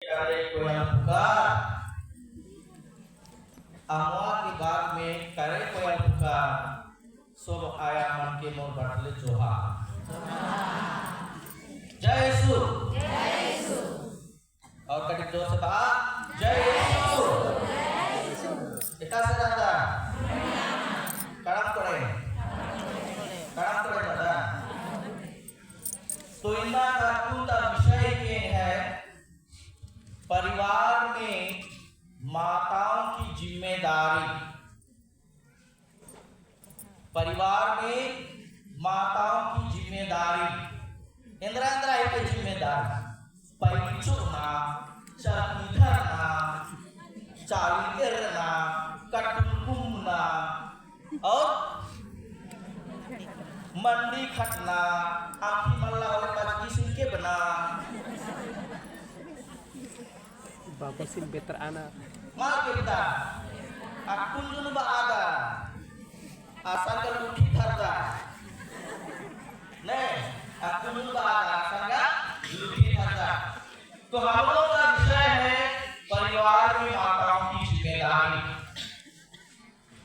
करे कोयल पुकार, अमवा के बाग में करे कोयल पुकार, सब आया मन के मोर बटले जोहा। जय यीशु, जय यीशु, और कड़ी जोर से बात जय यीशु। इतना से दादा कड़म पड़े दादा। तो इनका का विषय ये है, परिवार में माताओं की जिम्मेदारी। परिवार में माताओं की जिम्मेदारी इंद्रा एक जिम्मेदारी पैचुना चरना चालीना कटुकुमना और मंडी खटना आखी मल्ला और पचकी सिंह के बना बाबा सिंह बेटर आना मार के kita akun dulu ada asal kan uki tharda नहीं akun dulu ada asal kan uki tharda। तो हम लोग का विषय है परिवार में माताओं की जिम्मेदारी।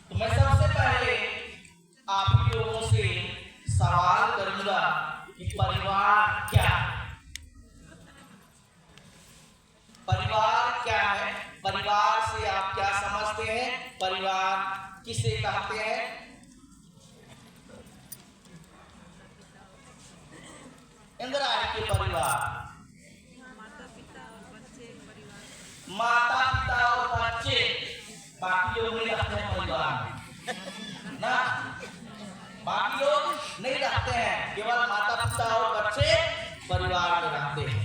तो मैं सबसे पहले आप लोगों से सवाल करूंगा कि परिवार क्या है? परिवार क्या है? परिवार से आप क्या समझते हैं? परिवार किसे कहते हैं? इंदिरा के परिवार माता पिता और बच्चे, बाकी लोग नहीं रखते हैं परिवार में ना, बाकी लोग नहीं रखते हैं, केवल माता पिता और बच्चे परिवार में रहते हैं।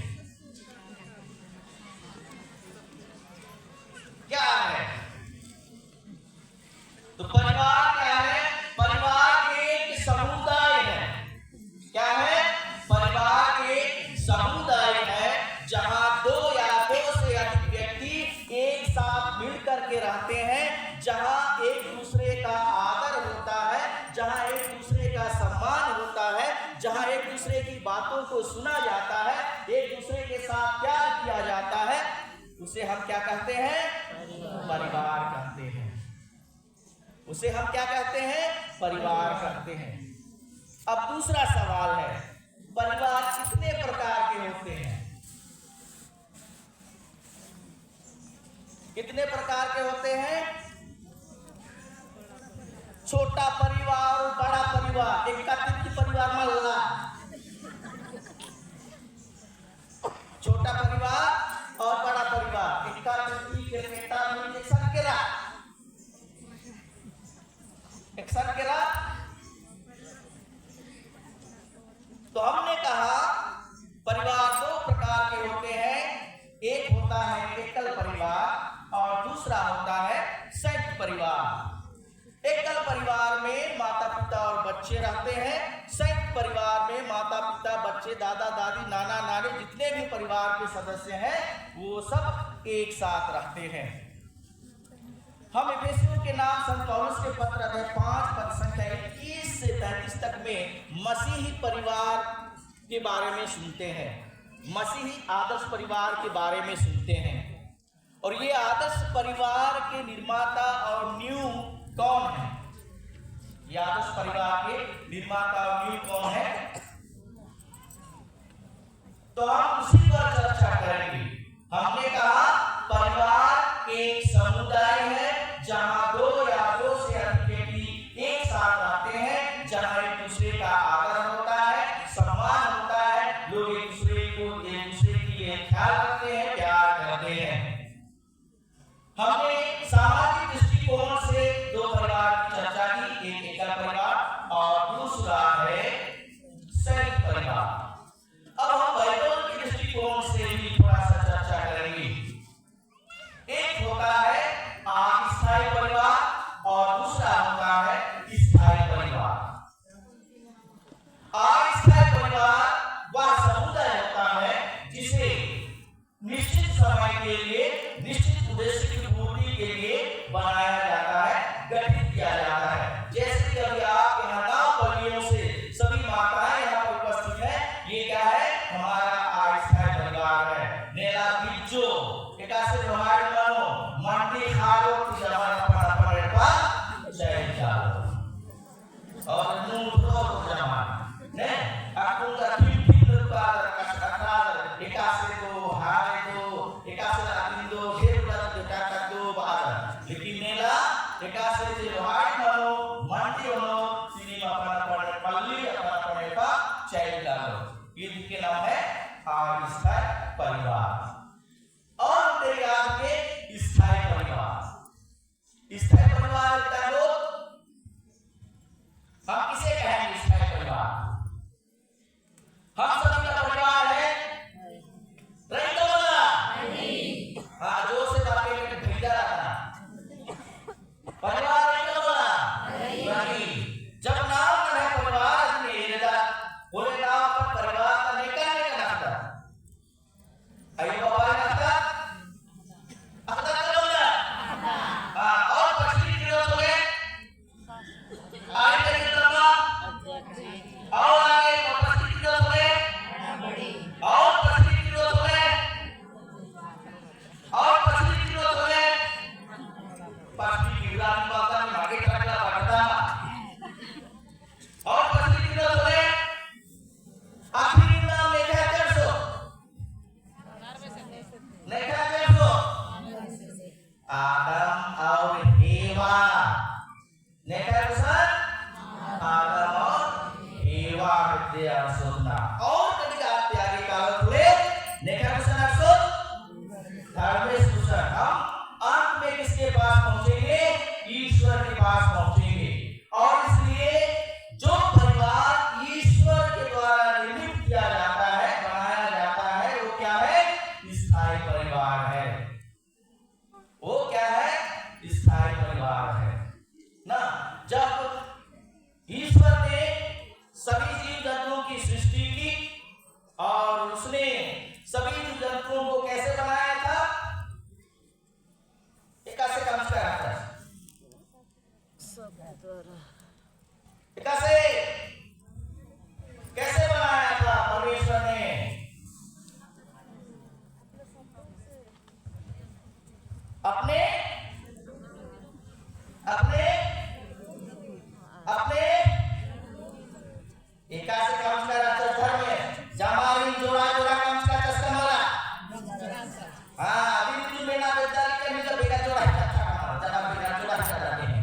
क्या है तो परिवार क्या है? परिवार एक समुदाय है। क्या है? परिवार एक समुदाय है जहां दो या दो से अधिक व्यक्ति एक साथ मिलकर के रहते हैं, जहां एक दूसरे का आदर होता है, जहां एक दूसरे का सम्मान होता है, जहां एक दूसरे की बातों को सुना जाता है, एक दूसरे के साथ प्यार किया जाता है, उसे हम क्या कहते हैं? परिवार कहते हैं। उसे हम क्या कहते हैं? परिवार कहते हैं। अब दूसरा सवाल है, परिवार कितने प्रकार के होते हैं? कितने प्रकार के होते हैं? छोटा परिवार और बड़ा परिवार, एकत्रित परिवार मल्ला, छोटा परिवार और बड़ा परिवार, तो हमने कहा परिवार दो प्रकार के होते हैं, एक होता है एकल परिवार और दूसरा होता है संयुक्त परिवार। एकल परिवार में माता पिता और बच्चे रहते हैं, संयुक्त परिवार में माता पिता बच्चे दादा दादी नाना नानी जितने भी परिवार के सदस्य हैं वो सब एक साथ रहते हैं। हम एफेसियों के नाम संत पौलुस के पत्र अध्याय 5 पद संख्या 21 से 33 तक में मसीही परिवार के बारे में सुनते हैं, मसीही आदर्श परिवार के बारे में सुनते हैं। और ये आदर्श परिवार के निर्माता और नींव कौन है? ये आदर्श परिवार के निर्माता और नींव कौन है? तो हम उसी पर चर्चा करेंगे। हमने कहा परिवार एक समुदाय है जहां दो या दो से अधिक व्यक्ति एक साथ रहते हैं, जहां एक दूसरे का आदर होता है, सम्मान होता है, लोग एक दूसरे की ख्याल रखते हैं, प्यार करते हैं। हमने सामाजिक दृष्टिकोण से दो परिवार की चर्चा की, एक एकल परिवार और दूसरा है संयुक्त परिवार। अब हम बाइबल के दृष्टिकोण से भी थोड़ा सा चर्चा करेंगे। एक होता है अस्थायी परिवार और दूसरा होता है स्थायी परिवार। अस्थायी परिवार वह समुदाय होता है जिसे निश्चित समय के लिए, निश्चित उद्देश्य की पूर्ति के लिए बनाया जाता है, गठित किया जाता है। जैसे कि अभी आप यहाँ 9 बलियों से सभी माताएं यहाँ पर उपस्थित हैं, ये क्या है? हमारा अस्थायी परिवार है। नेला बिज्जो एकासे लोहार मनो मंडी खारो की जमाना पड़ा पा जय जाओ और मुंह तो जमाना ने aku का फिर का कष्टार एकासे तो हारे तो एकासे आनंदो घेर का दो बार लेकिन नेला एकासे जे लोहार मनो मंडी मनो सिनेमा पड़ा पल्ली पड़ा पा जय जाओ ये के नाम है स्थायी परिवार। और मेरे याद के स्थायी परिवार का लोग हम किसे कहेंगे स्थायी परिवार? हम सभी का परिवार है नहीं तो बोला नहीं। हाँ जोर से बात करके भेजा रहा परिवार नहीं तो बोला नहीं। जब नाम है परिवार मेरे बोले नाम पर परिवार का निकालने का नाता अयो बाबा नाता आता करो ना और पछली किलो हो गए आगे के तरफ और आगे पछली किलो हो गए और पछली किलो हो गए और पछली किलो हो गए पछली किलो की बात में आगे चला बढ़ता और पछली किलो हो गए आखिरी नाम लेखा कर सो आदम और हेवा लेखा सर आदम और हेवा विद्या सुनना और कभी आप त्यागी काल हुए लेखा सर सो धर्मेश कुशल हम अंत में किसके पास पहुंचेंगे? ईश्वर के पास पहुंचेंगे। और इसलिए जो परिवार ईश्वर के द्वारा निर्मित किया जाता है बनाया जाता है वो क्या है? स्थायी परिवार है। वो क्या है? स्थायी परिवार है ना। जब ईश्वर ने सभी जीव जंतुओं की सृष्टि की और उसने सभी जीव जंतुओं को कैसे बनाया था? कैसे काम करा था? कैसे बनाया था परमेश्वर ने? अपने अपने अपने एकासे काम करा था घर में जमारी जोड़ा जोड़ा काम का कस्टमर हाँ अभी तुम बिना बेदारी के नहीं तो बेटा जोड़ा अच्छा काम जरा बिना जोड़ा चलाते हैं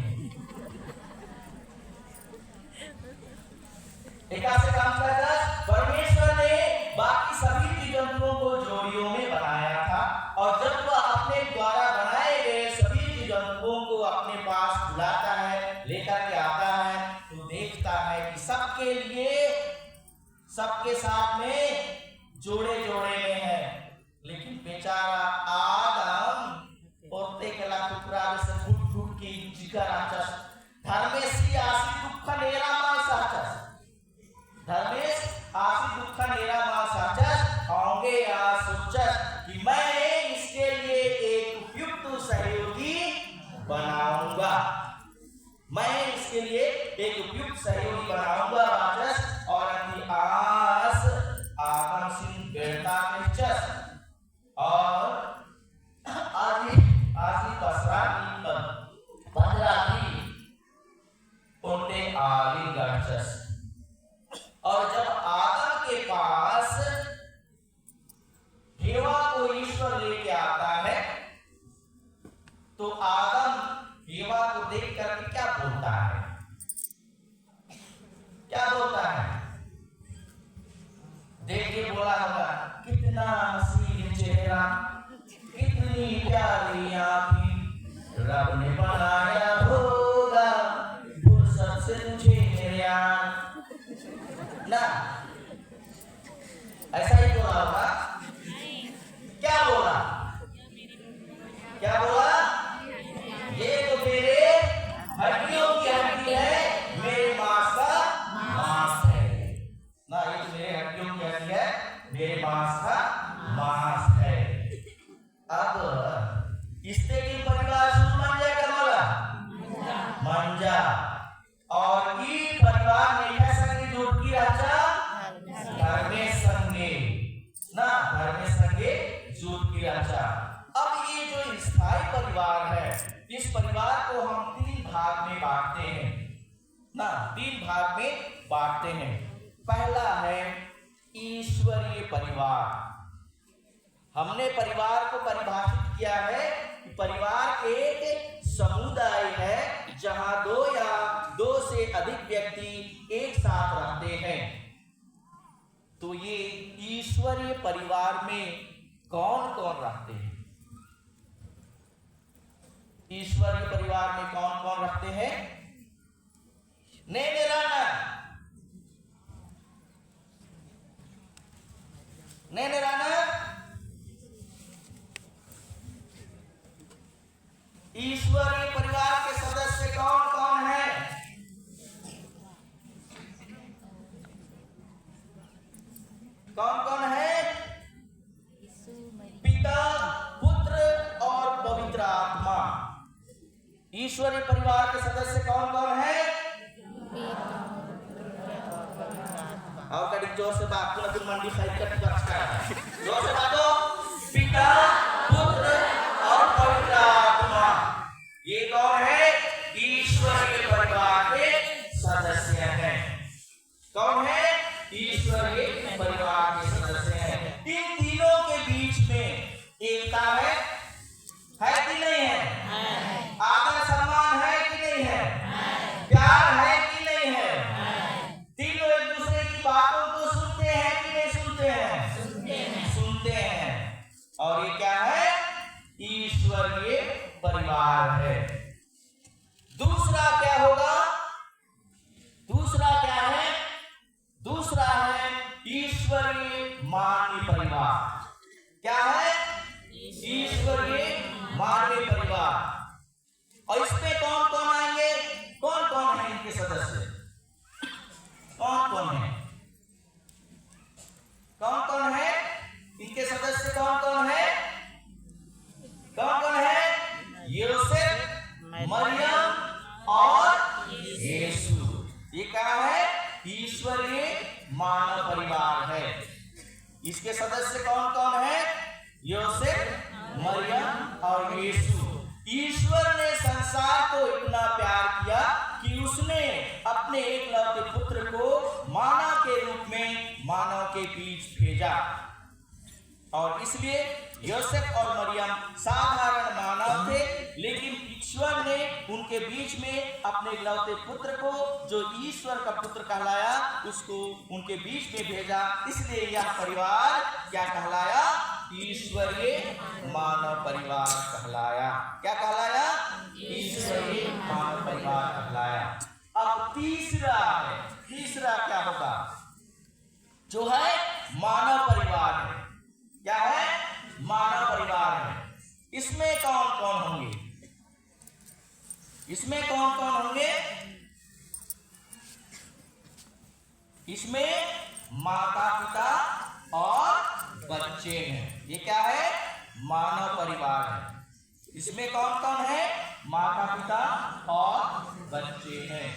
एकासे काम करता परमेश्वर ने बाकी सभी जीव-जंतुओं को जोड़ियों में बनाया था और जब वह अपने द्वारा बनाए गए सभी जीव-जंतुओं को अपने पास बुलाता है लेकर के आता है तो देखता है कि सबके लिए सबके साथ में जोड़े जोड़े में है लेकिन बेचारा आदम पोते कला टुकड़ा से फूट फूट के जिगर आचस धर्मेशी आसी दुख नेरा मा साचस धर्मेश आसी दुख नेरा मा साचस होंगे या सोचस कि मैं इसके लिए एक उपयुक्त सहयोगी बनाऊंगा मैं इसके लिए एक उपयुक्त सहयोगी बनाऊंगा राजस और अपनी आस आदम सिंह बेटा के चस और आदि आदि पसरा की पंद्रा की उनके आली गणचस और जब आदम के पास हेवा को ईश्वर लेके आता है तो आदम हेवा को देख करके क्या बोलता है? क्या बोलता है? देख के बोला होगा कितना हसीन चेहरा कितनी प्यारी आंखें रब ने बनाया होगा फुर्सत से तुझे मेरे ना ऐसा ही बोला होगा। क्या बोला? क्या बोला? ये तो मेरे हड्डियों की हड्डी है मेरे मांस का मांस है ना ये तो मेरे हड्डियों की हड्डी है मेरे मांस का मांस है। अब इससे की परिवार शुरू मंजा कमाला मंजा और ये परिवार में है संगे जोड़ की राजा घर में संगे ना घर में संगे जोड़ की राजा। अब स्थायी परिवार है, इस परिवार को हम 3 भाग में बांटते हैं ना, 3 भाग में बांटते हैं। पहला है ईश्वरीय परिवार। हमने परिवार को परिभाषित किया है कि परिवार एक समुदाय है जहां 2 या 2 से अधिक व्यक्ति एक साथ रहते हैं। तो ये ईश्वरीय परिवार में कौन कौन रहते हैं? ईश्वरीय परिवार में कौन कौन रहते हैं? ईश्वरीय परिवार के सदस्य कौन कौन है? कौन कौन है? पिता, पुत्र और पवित्र आत्मा। ईश्वरीय परिवार के सदस्य कौन कौन है? और कड़ी जोर से बात को फिर मंडी साइड का जोर से बातो। पिता, पुत्र और पवित्र आत्मा, ये कौन है? ईश्वरीय परिवार के सदस्य हैं। कौन है? ईश्वरीय परिवार के सदस्य हैं। इन तीनों के बीच में एकता है कि नहीं है? आदर सम्मान है कि नहीं है? प्यार है कि नहीं है? तीनों एक दूसरे की बातों को सुनते हैं कि नहीं सुनते हैं? सुनते हैं। और ये क्या है? ईश्वरीय परिवार है। दूसरा क्या होगा? दूसरा क्या है? दूसरा है ईश्वरीय मानवीय परिवार। क्या है? ईश्वरीय मानवीय परिवार। और इसमें कौन कौन आएंगे? कौन कौन है इनके सदस्य? कौन कौन है? कौन कौन है इनके सदस्य? कौन कौन है? कौन कौन है? यूसुफ, मरियम और यीशु। ये क्या है? ईश्वरीय मानव परिवार है। इसके सदस्य कौन कौन है? यूसुफ, मरियम और यीशु। ईश्वर ने संसार को इतना प्यार किया कि उसने अपने एकलौते पुत्र को मानव के रूप में मानव के बीच भेजा। और इसलिए यूसुफ और मरियम साधारण मानव थे, लेकिन ईश्वर ने उनके बीच में अपने इकलौते पुत्र को, जो ईश्वर का पुत्र कहलाया, उसको उनके बीच में भेजा। इसलिए यह परिवार क्या कहलाया? ईश्वरीय मानव परिवार कहलाया। क्या कहलाया? ईश्वरीय मानव परिवार कहलाया। अब तीसरा है, तीसरा क्या होगा? जो है मानव परिवार है। क्या है? मानव परिवार है। इसमें कौन कौन होंगे? इसमें कौन कौन होंगे? इसमें माता पिता और बच्चे हैं। ये क्या है? मानव परिवार है। इसमें कौन कौन है? माता पिता और बच्चे हैं।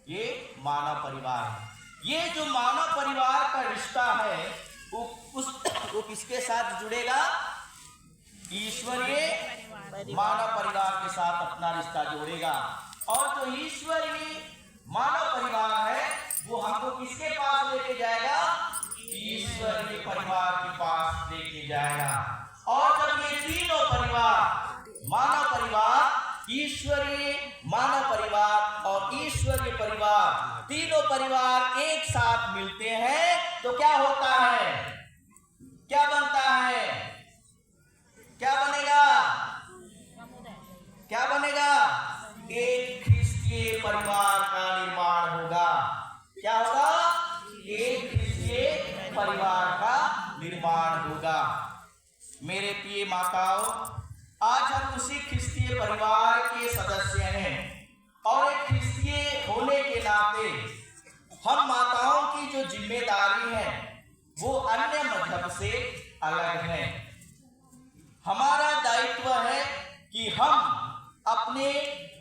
ये मानव परिवार है। ये जो मानव परिवार का रिश्ता है वो किसके साथ जुड़ेगा? ईश्वरीय मानव परिवार के साथ अपना रिश्ता जोड़ेगा। और जो ईश्वरीय मानव परिवार है वो हमको किसके पास लेके जाएगा? ईश्वरीय परिवार के पास लेके जाएगा। और जब ये तीनों परिवार, मानव परिवार, ईश्वरीय मानव परिवार और ईश्वरीय परिवार, तीनों परिवार एक साथ मिलते हैं तो क्या होता है? क्या बनता है? क्या बनेगा? क्या बनेगा? एक ख्रिस्तीय परिवार का निर्माण होगा। क्या होगा? एक ख्रिस्तीय परिवार का निर्माण होगा। मेरे प्रिय माताओं, आज हम उसी ख्रिस्तीय परिवार के सदस्य हैं और एक ख्रिस्तीय होने के नाते हम माताओं की जो जिम्मेदारी है वो अन्य मजहब से अलग है। हमारा दायित्व है कि हम अपने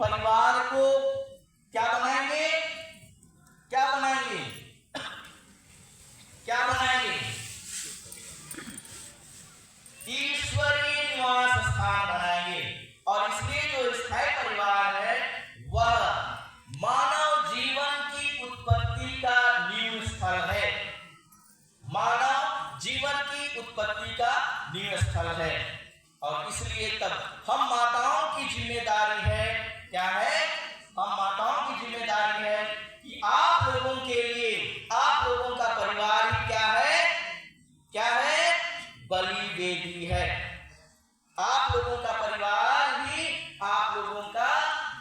परिवार को क्या बनाएंगे? क्या बनाएंगे? क्या बनाएंगे? ईश्वरीय निवास स्थान बनाएंगे। है। और इसलिए तब हम माताओं की जिम्मेदारी है, क्या है, हम माताओं की जिम्मेदारी है कि आप लोगों के लिए, आप लोगों का परिवार ही क्या है, क्या है, बलि वेदी है। आप लोगों का परिवार ही आप लोगों का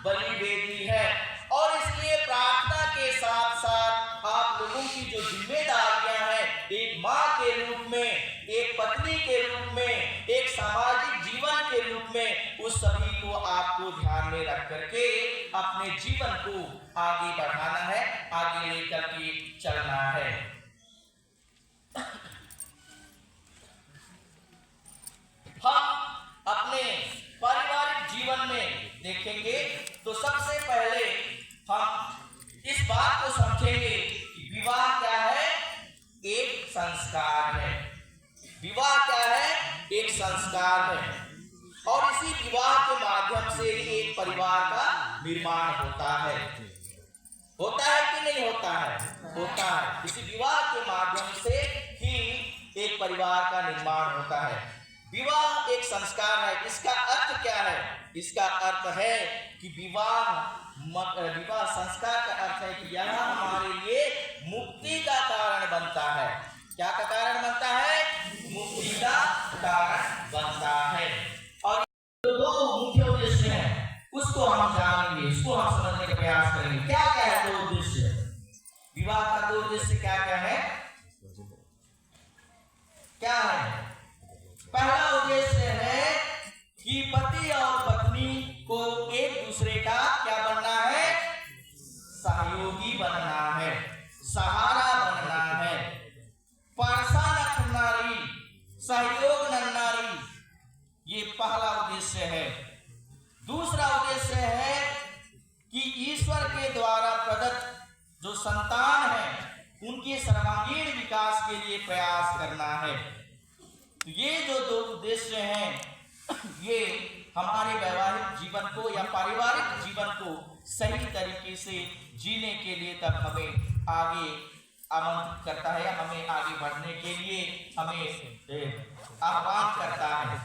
बलि वेदी है। और इसलिए प्रार्थना के साथ साथ आप लोगों की जो जिम्मेदारियां हैं, एक माँ के रूप में, एक पत्नी के रूप में, एक सामाजिक जीवन के रूप में, उस सभी को आपको ध्यान में रख करके अपने जीवन को आगे बढ़ाना है, आगे लेकर के चलना है। हम अपने पारिवारिक जीवन में देखेंगे तो सबसे पहले हम इस बात को समझेंगे कि विवाह क्या है, एक संस्कार है। विवाह क्या है, एक संस्कार है। और इसी विवाह के माध्यम से ही एक परिवार का निर्माण होता है। होता है कि नहीं होता है? होता है। इसी विवाह के माध्यम से ही एक परिवार का निर्माण होता है। विवाह एक संस्कार है। इसका अर्थ क्या है? इसका अर्थ है कि विवाह संस्कार का अर्थ है कि यह हमारे लिए मुक्ति का कारण बनता है। क्या का कारण बनता है? मुक्ति का कारण बनता है। और दो मुख्य उद्देश्य हैं, उसको हम जानेंगे, उसको हम समझने का प्रयास करेंगे। क्या क्या है दो उद्देश्य? विवाह का दो उद्देश्य क्या क्या है? क्या है? पहला उद्देश्य है कि पति और पत्नी को एक दूसरे का क्या बनना है? सहयोगी बनना है, सहारा बनना है, परसा नखनारी, सहयोग नन्नारी, ये पहला उद्देश्य है। दूसरा उद्देश्य है कि ईश्वर के द्वारा प्रदत्त जो संतान है उनके सर्वांगीण विकास के लिए प्रयास करना है। तो ये जो दो उद्देश्य हैं, ये हमारे वैवाहिक जीवन को या पारिवारिक जीवन को सही तरीके से जीने के लिए तब हमें आगे आमंत्रित करता है, हमें आगे बढ़ने के लिए हमें आह्वान करता है।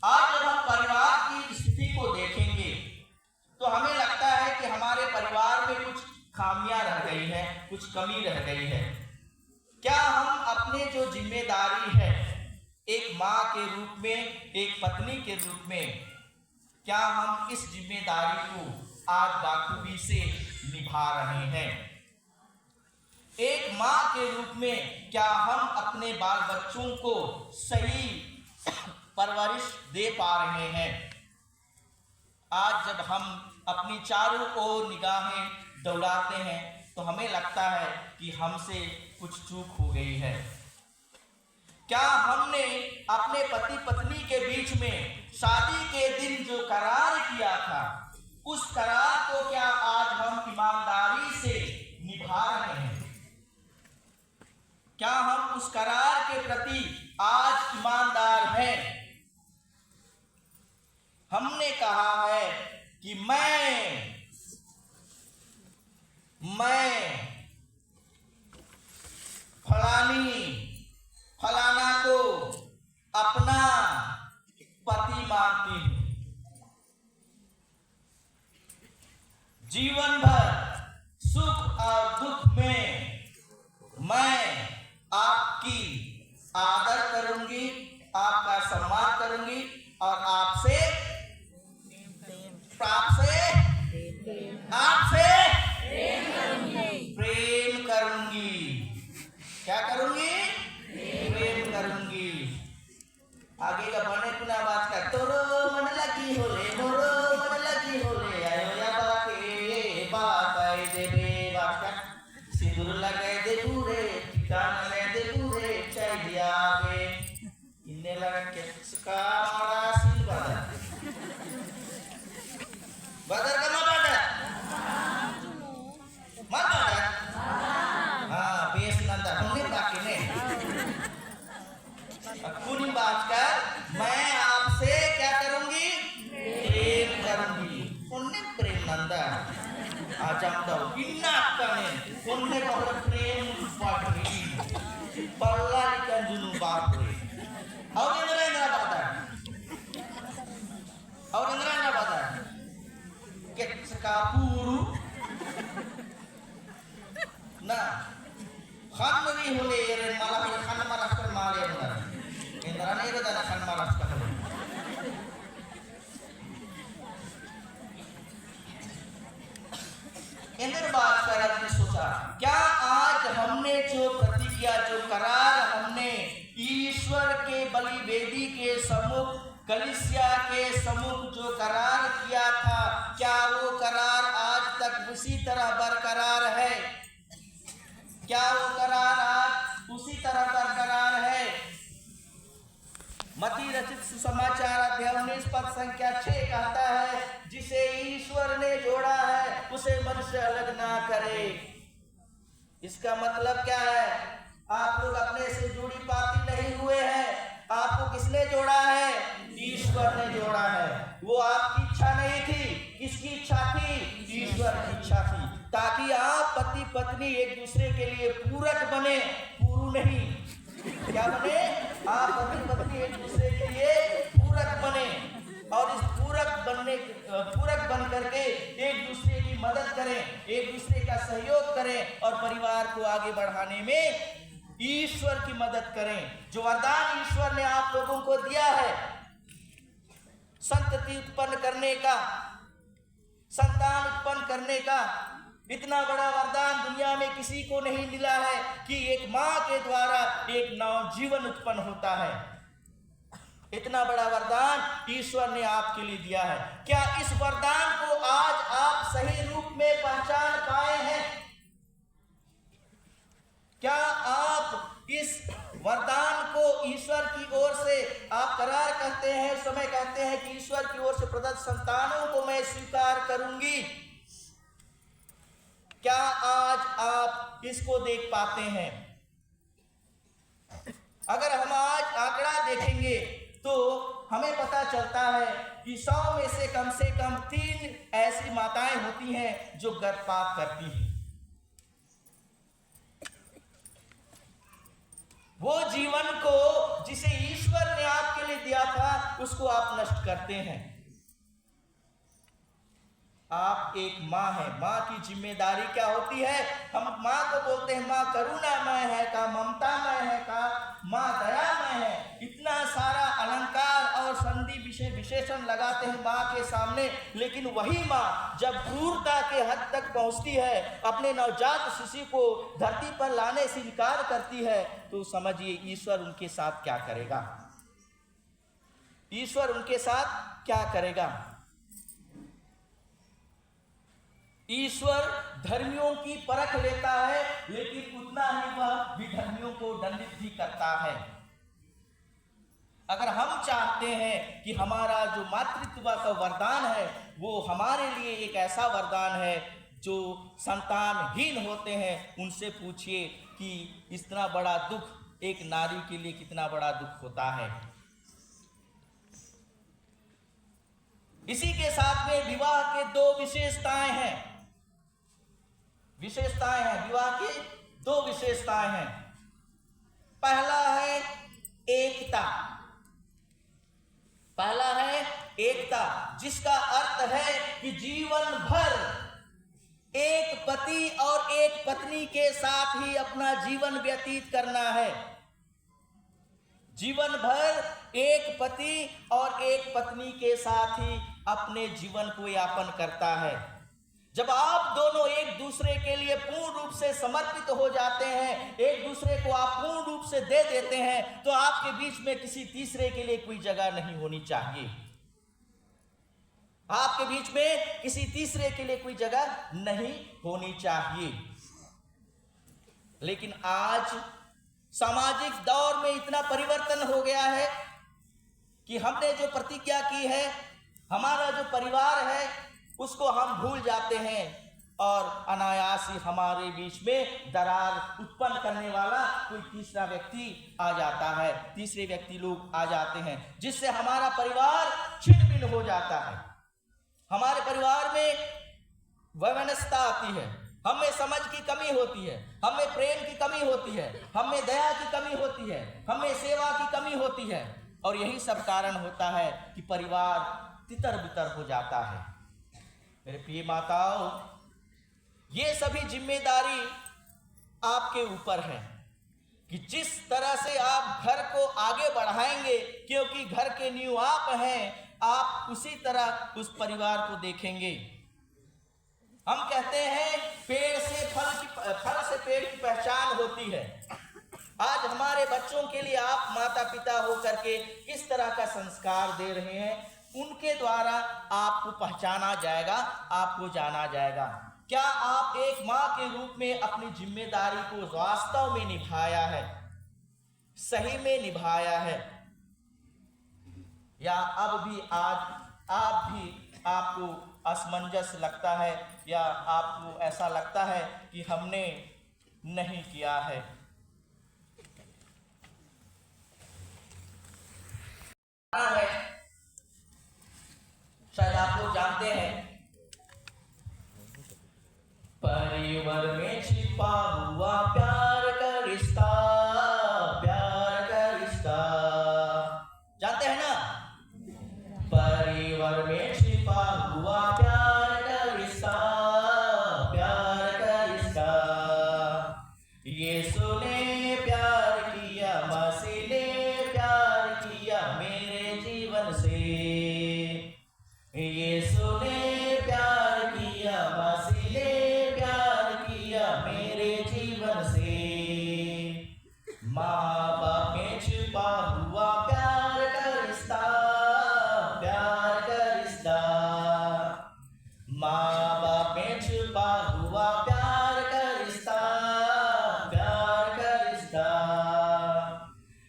आज जब हम परिवार की स्थिति को देखेंगे तो हमें लगता है कि हमारे परिवार में कुछ खामियां रह गई है, कुछ कमी रह गई है। क्या हम अपने जो जिम्मेदारी है एक माँ के रूप में, एक पत्नी के रूप में, क्या हम इस जिम्मेदारी को आज बाखूबी से निभा रहे हैं? एक माँ के रूप में क्या हम अपने बाल बच्चों को सही परवरिश दे पा रहे हैं? आज जब हम अपनी चारों ओर निगाहें दौड़ाते हैं तो हमें लगता है कि हमसे कुछ चूक हो गई है। क्या हमने अपने पति पत्नी के बीच में शादी के दिन जो करार किया था, उस करार को क्या आज हम ईमानदारी से निभा रहे हैं? क्या हम उस करार के प्रति आज ईमानदार हैं? हमने कहा है कि मैं फलाना को अपना पति मानती हूं। जीवन भर सुख और दुख में मैं आपकी आदर करूंगी, आपका सम्मान करूंगी और आपसे प्रेम करूंगी। क्या करूंगी? प्रेम करूंगी। आगे का बने पुना बात का तोरो मन लगी होले, मोरो मन लगी होले, आयो या बाके बाकाई देबे बाका, सिंदूर लगाए दे पूरे, टीका लगाए दे पूरे, चाय दिया आगे, इन्ने लगा के सुका मारा सिल बादर का मा बादर मा बादर हाँ बेस नंदा होने बाकी ने पूरी बात कर मैं आपसे क्या करूंगी? प्रेम करूंगी। उन्ने प्रेम नंदा आजम दो इन्ना कने उन्ने कहले प्रेम बाटरी पल्ला निकन जुनू बाटरी और ये नरेंद्र बादर इंद्र महाराज ने सोचा, क्या आज हमने जो प्रतिज्ञा, जो करार हमने ईश्वर के बलि वेदी के सम्मुख, कलीसिया के सम्मुख जो करार किया था, क्या वो करार आज तक उसी तरह बरकरार है? क्या वो करार आज उसी तरह बरकरार है? मत्ती रचित सुसमाचार अध्याय 19 पद संख्या 6 कहता है, जिसे ईश्वर ने जोड़ा है उसे मनुष्य अलग ना करे। इसका मतलब क्या है? आप लोग अपने से जुड़ी पाती नहीं हुए हैं। आपको किसने जोड़ा है? ईश्वर ने जोड़ा है। वो आपकी इच्छा नहीं थी। किसकी इच्छा थी? ईश्वर की इच्छा थी, ताकि आप पति पत्नी एक दूसरे के लिए पूरक बने, पूरु नहीं। क्या बने? आप पति पत्नी एक दूसरे के लिए पूरक बने, और इस पूरक बन करके एक दूसरे की मदद करें, एक दूसरे का सहयोग करें, और परिवार को आगे बढ़ाने में ईश्वर की मदद करें। जो वरदान ईश्वर ने आप लोगों को दिया है, संतति उत्पन्न करने का, संतान उत्पन्न करने का, इतना बड़ा वरदान दुनिया में किसी को नहीं मिला है कि एक मां के द्वारा एक नवजीवन उत्पन्न होता है। इतना बड़ा वरदान ईश्वर ने आपके लिए दिया है। क्या इस वरदान को आज आप सही रूप में पहचान पाए हैं? क्या आप इस वरदान को ईश्वर की ओर से आप करार करते हैं, समय कहते हैं कि ईश्वर की ओर से प्रदत्त संतानों को मैं स्वीकार करूंगी? क्या आज आप इसको देख पाते हैं? अगर हम आज आंकड़ा देखेंगे तो हमें पता चलता है कि 100 में से कम 3 ऐसी माताएं होती हैं जो गर्भपात करती हैं। वो जीवन को जिसे ईश्वर ने आपके लिए दिया था, उसको आप नष्ट करते हैं। आप एक माँ है। माँ की जिम्मेदारी क्या होती है? हम माँ को बोलते हैं माँ करुणामय है का, ममतामय है का, माँ दयामय है। इतना सारा अलंकार और संधि विशेषण लगाते हैं माँ के सामने, लेकिन वही माँ जब क्रूरता के हद तक पहुंचती है, अपने नवजात शिशु को धरती पर लाने से इनकार करती है, तो समझिए ईश्वर उनके साथ क्या करेगा। ईश्वर उनके साथ क्या करेगा। ईश्वर धर्मियों की परख लेता है, लेकिन उतना ही वह विधर्मियों को दंडित भी करता है। अगर हम चाहते हैं कि हमारा जो मातृत्व का वरदान है वो हमारे लिए एक ऐसा वरदान है, जो संतानहीन होते हैं उनसे पूछिए कि इतना बड़ा दुख एक नारी के लिए कितना बड़ा दुख होता है। इसी के साथ में विवाह के 2 विशेषताएं हैं। विवाह की 2 विशेषताएं हैं। पहला है एकता, जिसका अर्थ है कि जीवन भर एक पति और एक पत्नी के साथ ही अपना जीवन व्यतीत करना है। जीवन भर एक पति और एक पत्नी के साथ ही अपने जीवन को यापन करता है। जब आप दोनों एक दूसरे के लिए पूर्ण रूप से समर्पित हो जाते हैं, एक दूसरे को आप पूर्ण रूप से दे देते हैं, तो आपके बीच में किसी तीसरे के लिए कोई जगह नहीं होनी चाहिए। आपके बीच में किसी तीसरे के लिए कोई जगह नहीं होनी चाहिए। लेकिन आज सामाजिक दौर में इतना परिवर्तन हो गया है कि हमने जो प्रतिज्ञा की है, हमारा जो परिवार है, उसको हम भूल जाते हैं, और अनायास ही हमारे बीच में दरार उत्पन्न करने वाला कोई तीसरा व्यक्ति आ जाता है, तीसरे व्यक्ति लोग आ जाते हैं, जिससे हमारा परिवार छिन्न भिन्न हो जाता है। हमारे परिवार में वैमनस्यता आती है, हमें समझ की कमी होती है, हमें प्रेम की कमी होती है, हमें दया की कमी होती है, हमें सेवा की कमी होती है, और यही सब कारण होता है कि परिवार तितर बितर हो जाता है। मेरे प्रिय माताओं, ये सभी जिम्मेदारी आपके ऊपर है कि जिस तरह से आप घर को आगे बढ़ाएंगे, क्योंकि घर के नींव आप हैं, आप उसी तरह उस परिवार को देखेंगे। हम कहते हैं पेड़ से फल से पेड़ की पहचान होती है। आज हमारे बच्चों के लिए आप माता पिता होकर के किस तरह का संस्कार दे रहे हैं, उनके द्वारा आपको पहचाना जाएगा, आपको जाना जाएगा। क्या आप एक माँ के रूप में अपनी जिम्मेदारी को वास्तव में निभाया है, सही में निभाया है, या अब भी आपको असमंजस लगता है, या आपको ऐसा लगता है कि हमने नहीं किया है। शायद आप लोग जानते हैं, परिवार में छिपा हुआ प्यार का रिश्ता, प्यार का रिश्ता, जानते हैं ना? परिवार में छिपा हुआ प्यार का रिश्ता, प्यार का रिश्ता। यीशु ने प्यार किया, मसीह ने प्यार किया मेरे जीवन से। यीशु ने प्यार किया, मसीह ने प्यार किया मेरे जीवन से। माँ बाप में छिपा हुआ प्यार का रिश्ता, प्यार का रिश्ता। माँ बाप में छिपा हुआ प्यार का रिश्ता, प्यार का रिश्ता।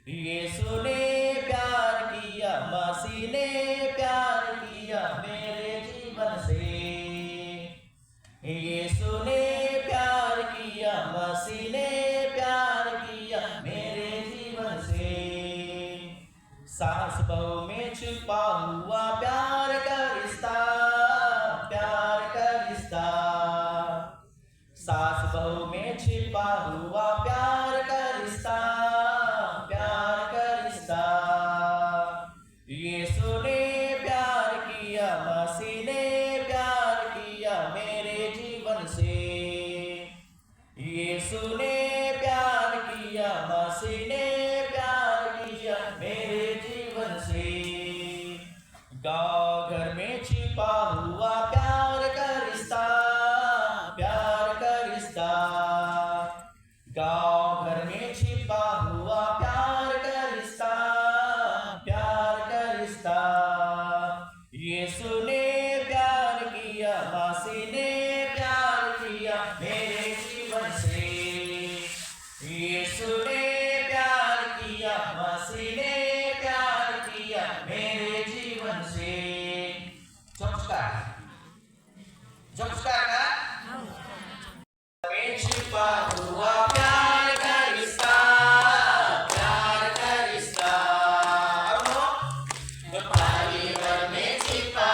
यीशु ने प्यार किया, मसीह ने प्यार किया मेरे जीवन से। यीशु ने प्यार किया, मसीह ने प्यार किया मेरे जीवन से। सास बहू में छिपा हुआ प्यार का रिश्ता, प्यार का रिश्ता। सास बहू में छिपा हुआ प्यार का रिश्ता, प्यार का रिश्ता। यीशु ने प्यार किया, मसीह ने प्यार किया मेरे जीवन से। यीशु ने प्यार किया, मसीह ने प्यार किया मेरे जीवन से। गाँव घर में छिपा हुआ प्यार का रिश्ता, प्यार का रिश्ता। गाँव घर में छिपा हुआ प्यार का रिश्ता, प्यार का रिश्ता। यीशु ने प्यार किया, मसीह ने प्यार किया मेरे जीवन से। यीशु ने प्यार किया, मसीह ने प्यार किया मेरे जीवन से। में छिपा हुआ प्यार का रिश्ता, प्यार का रिश्ता। परिवार में छिपा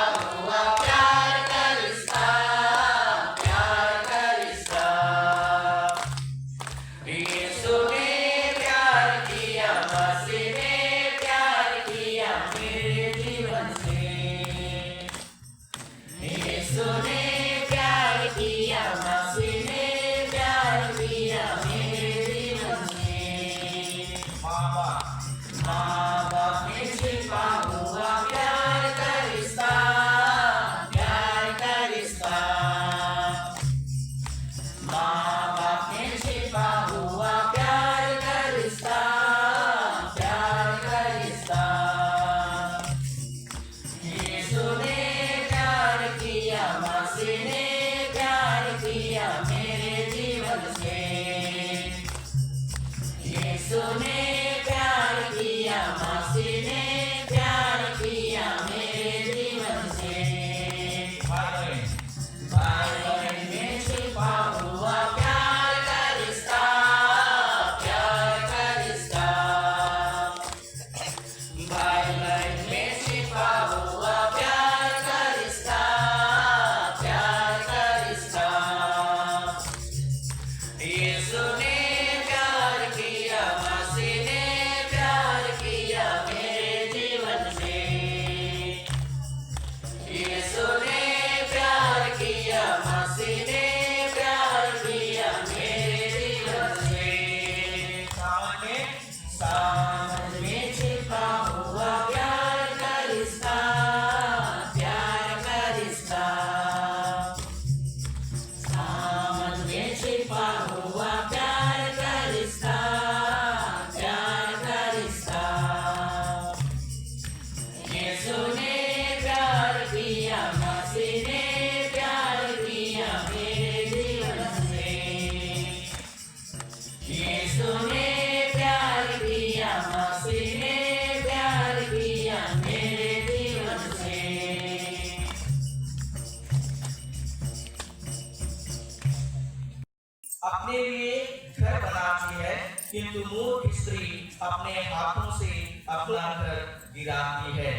किंतु मूर्ख स्त्री अपने हाथों से अपना घर गिराती है।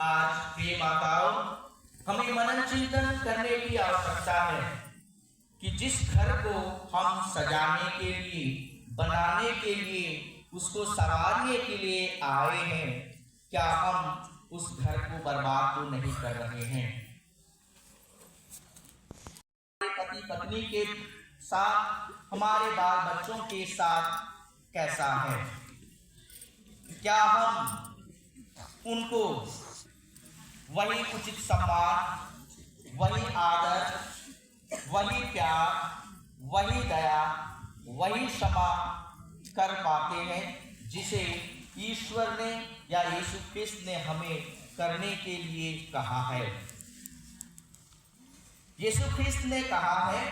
आज प्रिय माताओं, हमें मनन चिंतन करने की आवश्यकता है कि जिस घर को हम सजाने के लिए, बनाने के लिए, उसको संवारने के लिए आए हैं, क्या हम उस घर को बर्बाद तो नहीं कर रहे हैं? पति पत्नी के साथ, हमारे बाल बच्चों के साथ कैसा है? क्या हम उनको वही उचित सम्मान, वही आदर, वही प्यार, वही दया, वही क्षमा कर पाते हैं जिसे ईश्वर ने या यीशु ख्रिस्त ने हमें करने के लिए कहा है? यीशु ख्रिस्त ने कहा है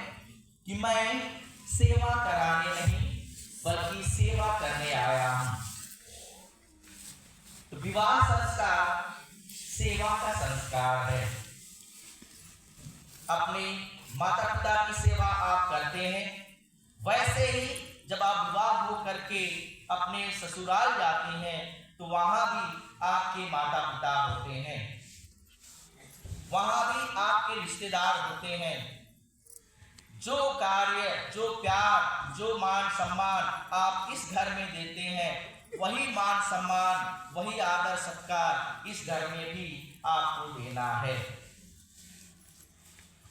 कि मैं सेवा कराने नहीं बल्कि सेवा करने आया हूं। तो विवाह संस्कार सेवा का संस्कार है। अपने माता पिता की सेवा आप करते हैं, वैसे ही जब आप विवाह हो करके अपने ससुराल जाते हैं तो वहां भी आपके माता पिता होते हैं, वहां भी आपके रिश्तेदार होते हैं। जो कार्य, जो प्यार, जो मान सम्मान आप इस घर में देते हैं, वही मान सम्मान, वही आदर सत्कार इस घर में भी आपको देना है।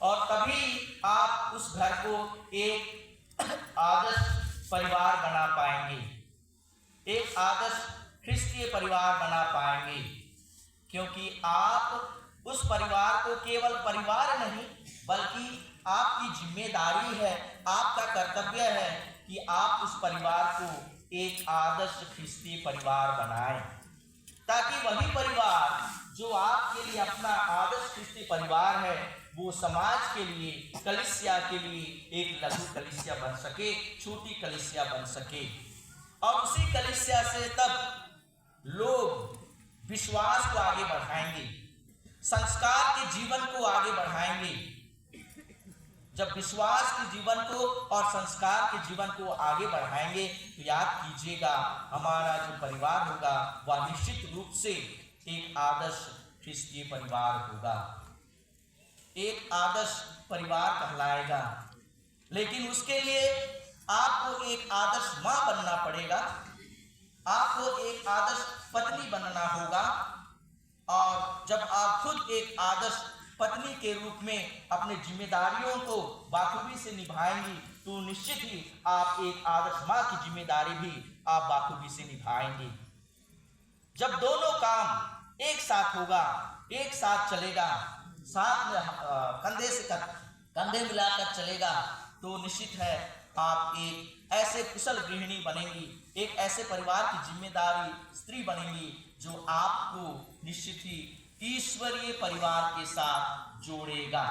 और तभी आप उस घर को एक आदर्श परिवार बना पाएंगे, एक आदर्श ख्रिस्तीय परिवार बना पाएंगे। क्योंकि आप उस परिवार को केवल परिवार नहीं बल्कि आपकी जिम्मेदारी है, आपका कर्तव्य है कि आप उस परिवार को एक आदर्श ख्रिस्तीय परिवार बनाएं, ताकि वही परिवार जो आपके लिए अपना आदर्श ख्रिस्तीय परिवार है, वो समाज के लिए, कलीसिया के लिए एक लघु कलीसिया बन सके, छोटी कलीसिया बन सके। और उसी कलीसिया से तब लोग विश्वास को आगे बढ़ाएंगे, संस्कार के जीवन को आगे बढ़ाएंगे। जब विश्वास के जीवन को और संस्कार के जीवन को आगे बढ़ाएंगे तो याद कीजिएगा, हमारा जो परिवार होगा वह निश्चित रूप से एक आदर्श ख्रिस्तीय परिवार होगा, एक आदर्श परिवार कहलाएगा। लेकिन उसके लिए आपको एक आदर्श मां बनना पड़ेगा, आपको एक आदर्श पत्नी बनना होगा। और जब आप खुद एक आदर्श पत्नी के रूप में अपने जिम्मेदारियों को बाखूबी से निभाएंगी तो निश्चित ही आप एक आदर्श मां की जिम्मेदारी भी आप बाखूबी से निभाएंगे। जब दोनों काम एक साथ होगा, एक साथ चलेगा, साथ में कंधे से कंधे मिलाकर चलेगा, तो निश्चित है आप एक ऐसे कुशल गृहिणी बनेंगी, एक ऐसे परिवार की जिम्मेदारी स्त्री बनेंगी जो आपको निश्चित ही ईश्वरीय परिवार के साथ जोड़ेगा।